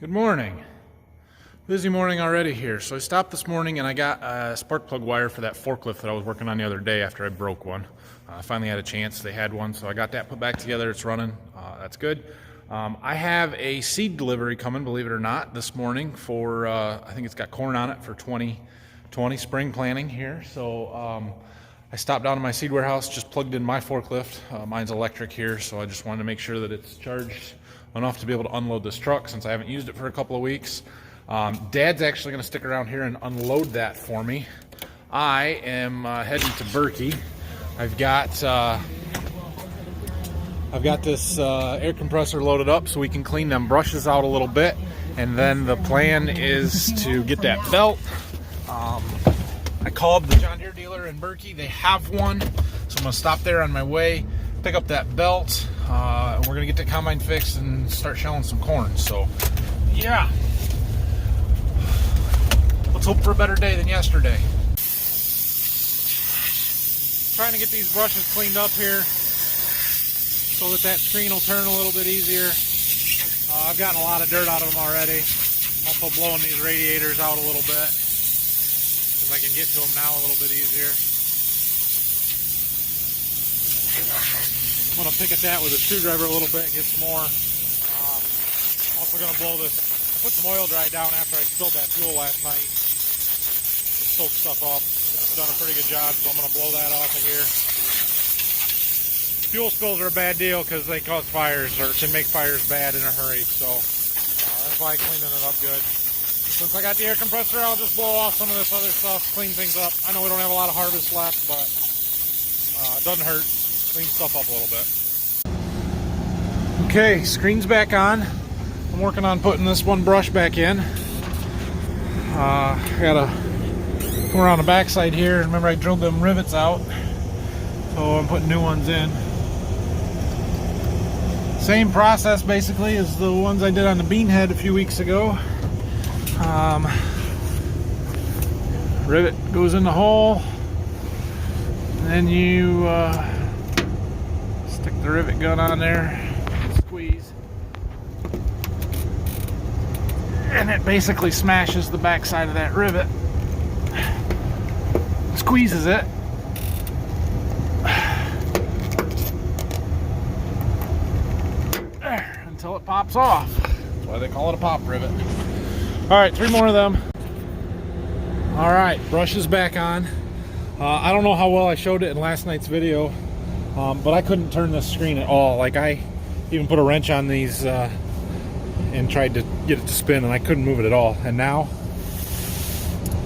Good morning. Busy morning already here. So I stopped this morning and I got a spark plug wire for that forklift that I was working on the other day after I broke one. I finally had a chance. They had one, so I got that put back together. It's running. That's good. I have a seed delivery coming, believe it or not, this morning for, I think it's got corn on it for 2020 spring planting here. So I stopped down to my seed warehouse, just plugged in my forklift. Mine's electric here, so I just wanted to make sure that it's charged enough to be able to unload this truck since I haven't used it for a couple of weeks. Dad's actually going to stick around here and unload that for me. I am heading to Berkey. I've got this air compressor loaded up so we can clean them brushes out a little bit, and then the plan is to get that belt. I called the John Deere dealer in Berkey. They have one, so I'm going to stop there on my way, pick up that belt, and we're going to get the combine fixed and start shelling some corn. So, yeah. Let's hope for a better day than yesterday. Trying to get these brushes cleaned up here so that screen will turn a little bit easier. I've gotten a lot of dirt out of them already. Also blowing these radiators out a little bit because I can get to them now a little bit easier. I'm going to pick at that with a screwdriver a little bit, get some more. Also going to blow this. I put some oil dry down after I spilled that fuel last night. Just soaked stuff up. It's done a pretty good job, so I'm going to blow that off of here. Fuel spills are a bad deal because they cause fires or can make fires bad in a hurry. So that's why I'm cleaning it up good. And since I got the air compressor, I'll just blow off some of this other stuff, clean things up. I know we don't have a lot of harvest left, but it doesn't hurt. Clean stuff up a little bit. Okay, screen's back on. I'm working on putting this one brush back in. I gotta come around the backside here. Remember, I drilled them rivets out, so I'm putting new ones in. Same process basically as the ones I did on the bean head a few weeks ago. Rivet goes in the hole, and then you stick the rivet gun on there, squeeze, and it basically smashes the back side of that rivet, squeezes it, until it pops off. That's why they call it a pop rivet. Alright, 3 more of them. Alright, brush is back on. I don't know how well I showed it in last night's video, but I couldn't turn this screen at all. Like, I even put a wrench on these and tried to get it to spin, and I couldn't move it at all. And now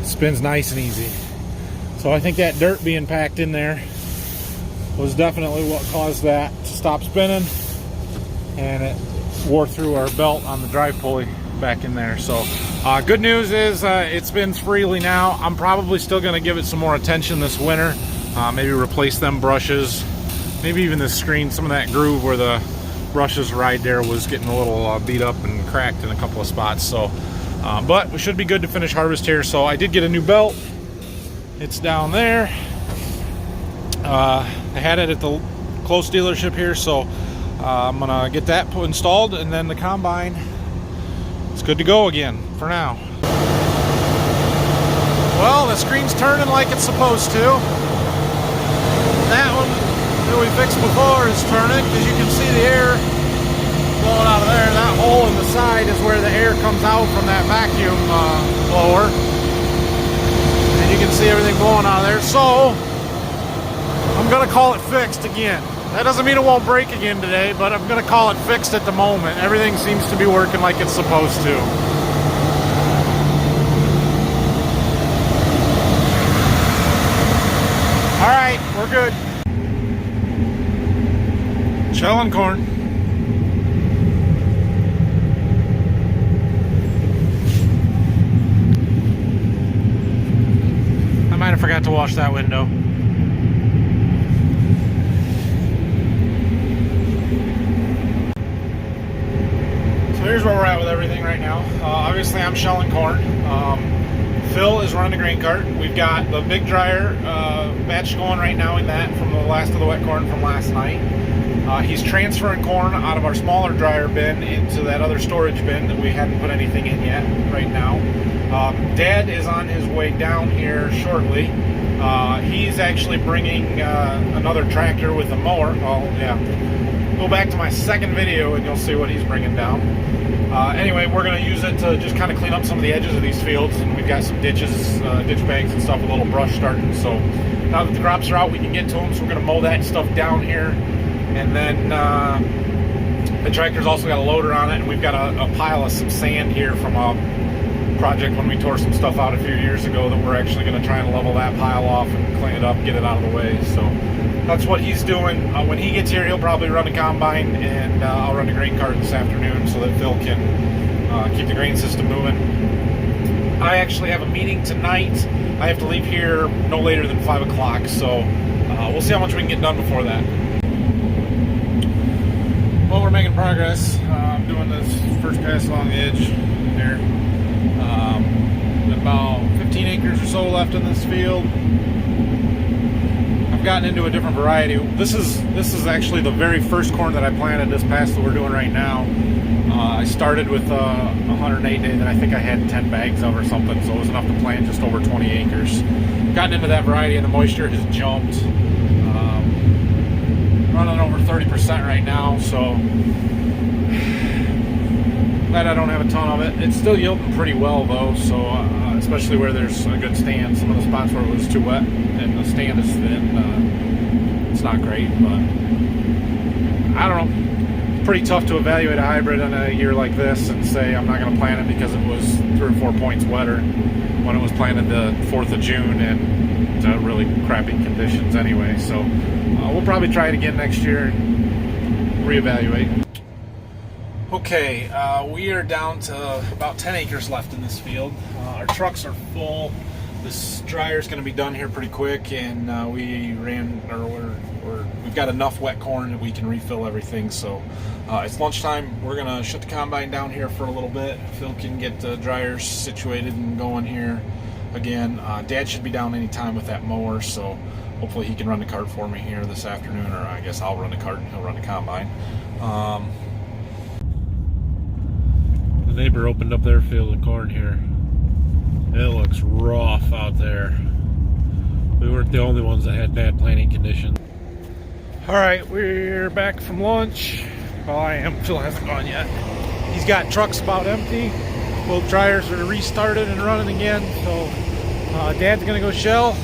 it spins nice and easy. So I think that dirt being packed in there was definitely what caused that to stop spinning, and it wore through our belt on the drive pulley back in there. So good news is it spins freely now. I'm probably still going to give it some more attention this winter. Maybe replace them brushes, maybe even this screen. Some of that groove where the brushes ride there was getting a little beat up and cracked in a couple of spots. So but we should be good to finish harvest here. So I did get a new belt. It's down there. I had it at the close dealership here, so I'm gonna get that installed, and then the combine, it's good to go again for now. Well, the screen's turning like it's supposed to. That one that we fixed before is turning, because you can see the air blowing out of there. That hole in the side is where the air comes out from that vacuum blower. And you can see everything blowing out of there. So I'm gonna call it fixed again. That doesn't mean it won't break again today, but I'm gonna call it fixed at the moment. Everything seems to be working like it's supposed to. All right, we're good. Shelling corn. I might have forgot to wash that window. So here's where we're at with everything right now. Obviously I'm shelling corn. Phil is running the grain cart. We've got the big dryer batch going right now in that from the last of the wet corn from last night. He's transferring corn out of our smaller dryer bin into that other storage bin that we hadn't put anything in yet right now. Dad is on his way down here shortly. He's actually bringing another tractor with a mower. Oh, yeah. Go back to my second video and you'll see what he's bringing down. Anyway, we're going to use it to just kind of clean up some of the edges of these fields, and we've got some ditches, ditch banks and stuff, a little brush starting. So now that the crops are out, we can get to them. So we're going to mow that stuff down here. And then the tractor's also got a loader on it, and we've got a pile of some sand here from a project when we tore some stuff out a few years ago that we're actually going to try and level that pile off and clean it up, get it out of the way. So that's what he's doing. When he gets here, he'll probably run the combine, and I'll run the grain cart this afternoon so that Phil can keep the grain system moving. I actually have a meeting tonight. I have to leave here no later than 5 o'clock, so we'll see how much we can get done before that. Well, we're making progress. I'm doing this first pass along the edge here. About 15 acres or so left in this field. I've gotten into a different variety. This is actually the very first corn that I planted this pass that we're doing right now. I started with 108 day that I think I had 10 bags of or something, so it was enough to plant just over 20 acres. Gotten into that variety and the moisture has jumped. Running over 30% right now, so glad I don't have a ton of it. It's still yielding pretty well though, so especially where there's a good stand. Some of the spots where it was too wet and the stand is thin, it's not great, but I don't know. It's pretty tough to evaluate a hybrid in a year like this and say I'm not going to plant it because it was 3 or 4 points wetter when it was planted the 4th of June and really crappy conditions anyway. So we'll probably try it again next year and reevaluate. Okay, we are down to about 10 acres left in this field. Our trucks are full. This dryer is going to be done here pretty quick, and we've got enough wet corn that we can refill everything. So it's lunchtime. We're going to shut the combine down here for a little bit. Phil can get the dryers situated and going here again. Dad should be down any time with that mower, so hopefully he can run the cart for me here this afternoon, or I guess I'll run the cart and he'll run the combine. The neighbor opened up their field of corn here. It looks rough out there. We weren't the only ones that had bad planting conditions. Alright, we're back from lunch. Well, I am. Phil hasn't gone yet. He's got trucks about empty. Both dryers are restarted and running again. So Dad's gonna go shell.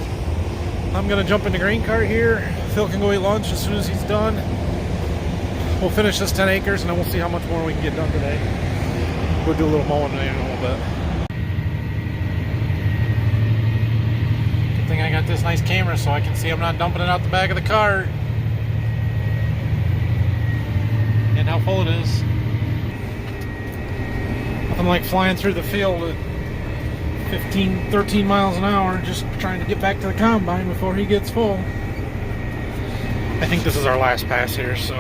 I'm gonna jump in the grain cart here. Phil can go eat lunch as soon as he's done. We'll finish this 10 acres and then we'll see how much more we can get done today. We'll do a little mowing in a little bit. Good thing I got this nice camera so I can see I'm not dumping it out the back of the cart. And how full it is. Nothing like flying through the field at 15, 13 miles an hour just trying to get back to the combine before he gets full. I think this is our last pass here, so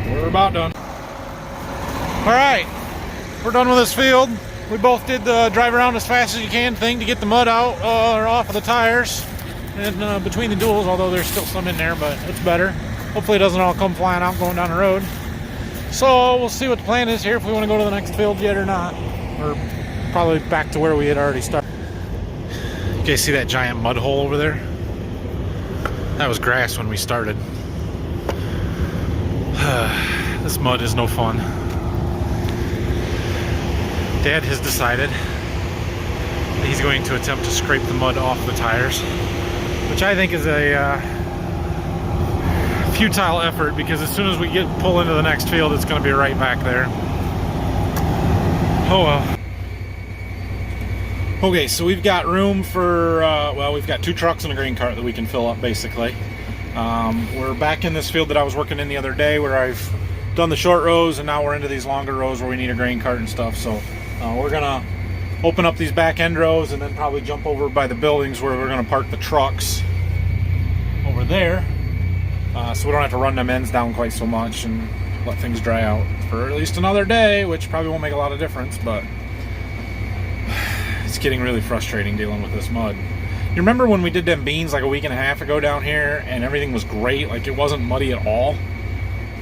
we're about done. Alright, we're done with this field. We both did the drive around as fast as you can thing to get the mud out or off of the tires and between the duals, although there's still some in there, but it's better. Hopefully it doesn't all come flying out going down the road. So we'll see what the plan is here, if we want to go to the next field yet or not. Or probably back to where we had already started. You guys see that giant mud hole over there? That was grass when we started. This mud is no fun. Dad has decided that he's going to attempt to scrape the mud off the tires, which I think is a futile effort, because as soon as we pull into the next field, it's going to be right back there. Oh well. Okay, so we've got room for, well, we've got 2 trucks and a grain cart that we can fill up, basically. We're back in this field that I was working in the other day, where I've done the short rows, and now we're into these longer rows where we need a grain cart and stuff. So we're gonna open up these back end rows and then probably jump over by the buildings where we're gonna park the trucks over there, so we don't have to run them ends down quite so much and let things dry out for at least another day, which probably won't make a lot of difference, but it's getting really frustrating dealing with this mud. You remember when we did them beans like a week and a half ago down here and everything was great, like it wasn't muddy at all?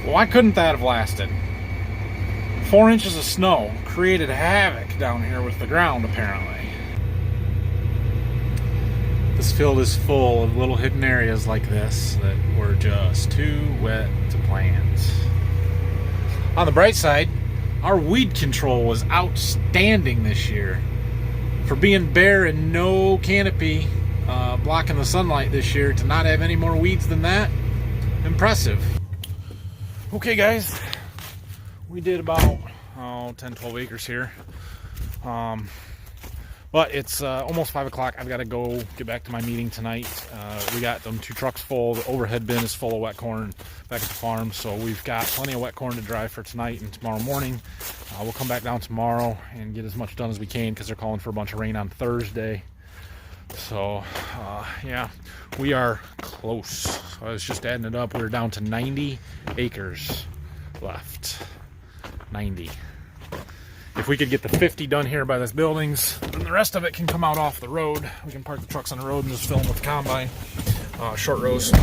Why couldn't that have lasted? 4 inches of snow created havoc down here with the ground, apparently. This field is full of little hidden areas like this that were just too wet to plant. On the bright side, our weed control was outstanding this year. For being bare and no canopy blocking the sunlight this year, to not have any more weeds than that, impressive. Okay guys, we did about 10-12 acres here, but it's almost 5 o'clock. I've got to go get back to my meeting tonight. We got them 2 trucks full. The overhead bin is full of wet corn back at the farm, so we've got plenty of wet corn to dry for tonight and tomorrow morning. We'll come back down tomorrow and get as much done as we can, because they're calling for a bunch of rain on Thursday. So yeah, we are close. I was just adding it up. We're down to 90 acres left. 90. If we could get the 50 done here by this buildings, then the rest of it can come out off the road. We can park the trucks on the road and just fill them with the combine. Short rows,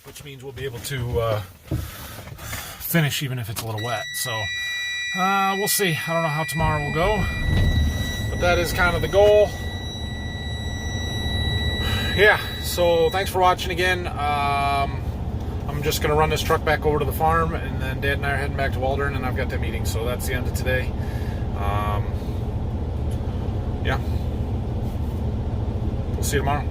which means we'll be able to finish even if it's a little wet. So we'll see. I don't know how tomorrow will go, but that is kind of the goal. Yeah, so thanks for watching again. I'm just going to run this truck back over to the farm, and then Dad and I are heading back to Waldron, and I've got that meeting. So that's the end of today. Yeah. We'll see you tomorrow.